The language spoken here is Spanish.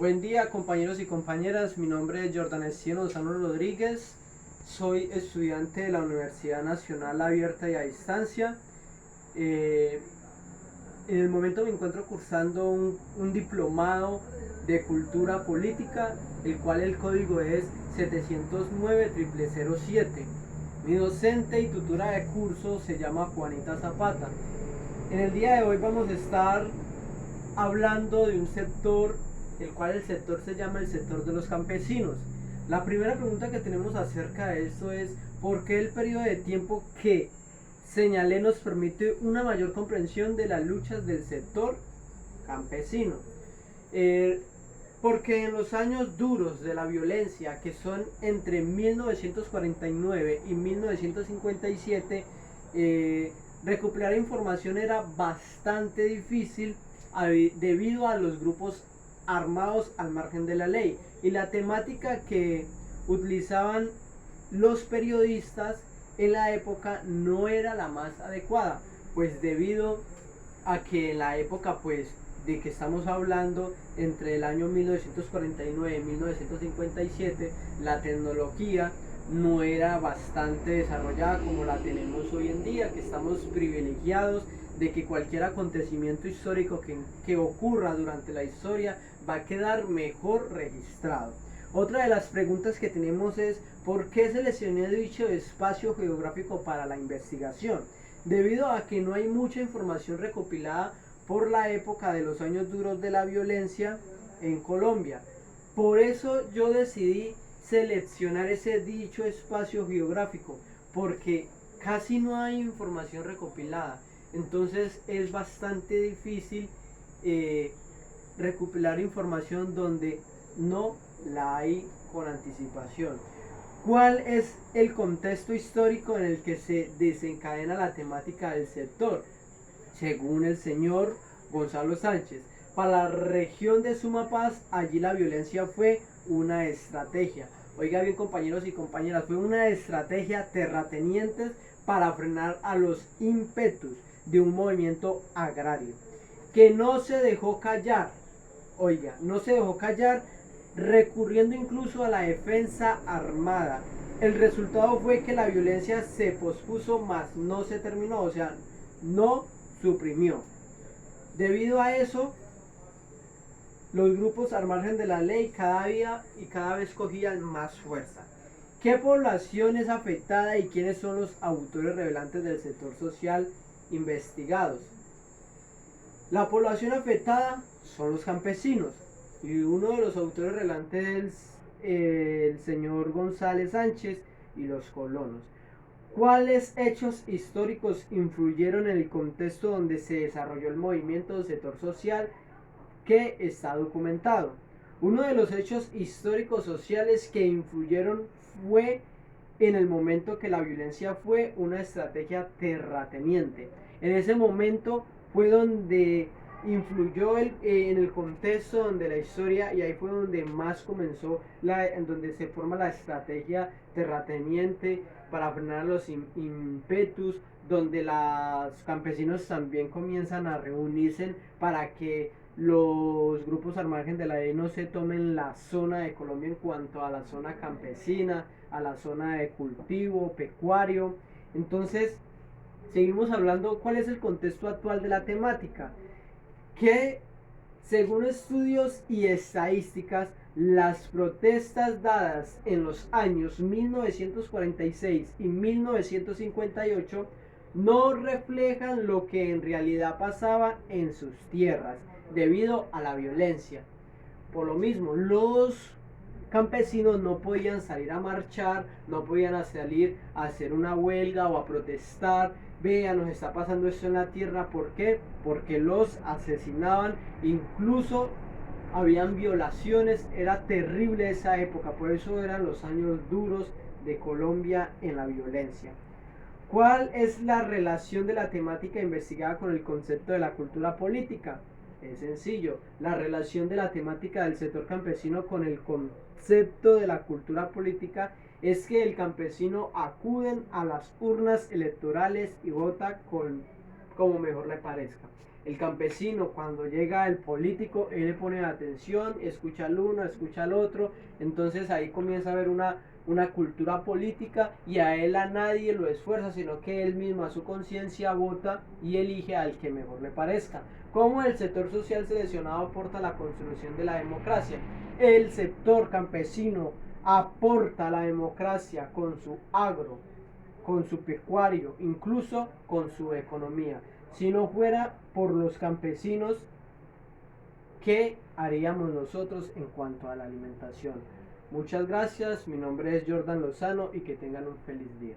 Buen día, compañeros y compañeras, mi nombre es Jordan Estieno Lozano Rodríguez, soy estudiante de la Universidad Nacional Abierta y a Distancia. Eh, en el momento me encuentro cursando un diplomado de Cultura Política, el cual el código es 709-007. Mi docente y tutora de curso se llama Juanita Zapata. En el día de hoy vamos a estar hablando de un sector, el cual el sector se llama el sector de los campesinos. La primera pregunta que tenemos acerca de esto es: ¿por qué el periodo de tiempo que señalé nos permite una mayor comprensión de las luchas del sector campesino? Eh, Porque en los años duros de la violencia, que son entre 1949 y 1957, recuperar información era bastante difícil debido a los grupos armados al margen de la ley, y la temática que utilizaban los periodistas en la época no era la más adecuada, pues debido a que en la época de que estamos hablando, entre el año 1949 y 1957, la tecnología no era bastante desarrollada como la tenemos hoy en día, que estamos privilegiados de que cualquier acontecimiento histórico que ocurra durante la historia va a quedar mejor registrado. Otra de las preguntas que tenemos es: ¿por qué seleccioné dicho espacio geográfico para la investigación? Debido a que no hay mucha información recopilada por la época de los años duros de la violencia en Colombia. Por eso yo decidí seleccionar ese dicho espacio geográfico, porque casi no hay información recopilada. Entonces es bastante difícil recopilar información donde no la hay con anticipación. ¿Cuál es el contexto histórico en el que se desencadena la temática del sector? Según el señor Gonzalo Sánchez, para la región de Sumapaz, allí la violencia fue una estrategia. Oiga bien, compañeros y compañeras, fue una estrategia terratenientes para frenar a los ímpetus de un movimiento agrario que no se dejó callar. Oiga, no se dejó callar, recurriendo incluso a la defensa armada. El resultado fue que la violencia se pospuso, mas no se terminó, o sea, no suprimió. Debido a eso, los grupos al margen de la ley cada día y cada vez cogían más fuerza. ¿Qué población es afectada y quiénes son los autores revelantes del sector social investigados? La población afectada son los campesinos, y uno de los autores relevantes es el señor González Sánchez y los colonos. ¿Cuáles hechos históricos influyeron en el contexto donde se desarrolló el movimiento del sector social que está documentado? Uno de los hechos históricos sociales que influyeron fue en el momento que la violencia fue una estrategia terrateniente. En ese momento fue donde influyó en el contexto donde la historia, y ahí fue donde más comenzó en donde se forma la estrategia terrateniente para frenar los ímpetus, donde los campesinos también comienzan a reunirse para que los grupos al margen de la ley no se tomen la zona de Colombia en cuanto a la zona campesina, a la zona de cultivo, pecuario. Entonces, seguimos hablando cuál es el contexto actual de la temática, que según estudios y estadísticas, las protestas dadas en los años 1946 y 1958 no reflejan lo que en realidad pasaba en sus tierras debido a la violencia. Por lo mismo, los campesinos no podían salir a marchar, no podían salir a hacer una huelga o a protestar. Vean, nos está pasando esto en la tierra. ¿Por qué? Porque los asesinaban, incluso habían violaciones. Era terrible esa época, por eso eran los años duros de Colombia en la violencia. ¿Cuál es la relación de la temática investigada con el concepto de la cultura política? Es sencillo, la relación de la temática del sector campesino con el concepto de la cultura política es que el campesino acuden a las urnas electorales y vota como mejor le parezca. El campesino, cuando llega el político, él le pone atención, escucha al uno, escucha al otro, entonces ahí comienza a haber una cultura política y a él a nadie lo esfuerza, sino que él mismo a su conciencia vota y elige al que mejor le parezca. ¿Cómo el sector social seleccionado aporta a la construcción de la democracia? El sector campesino aporta a la democracia con su agro, con su pecuario, incluso con su economía. Si no fuera por los campesinos, ¿qué haríamos nosotros en cuanto a la alimentación? Muchas gracias, mi nombre es Jordan Lozano y que tengan un feliz día.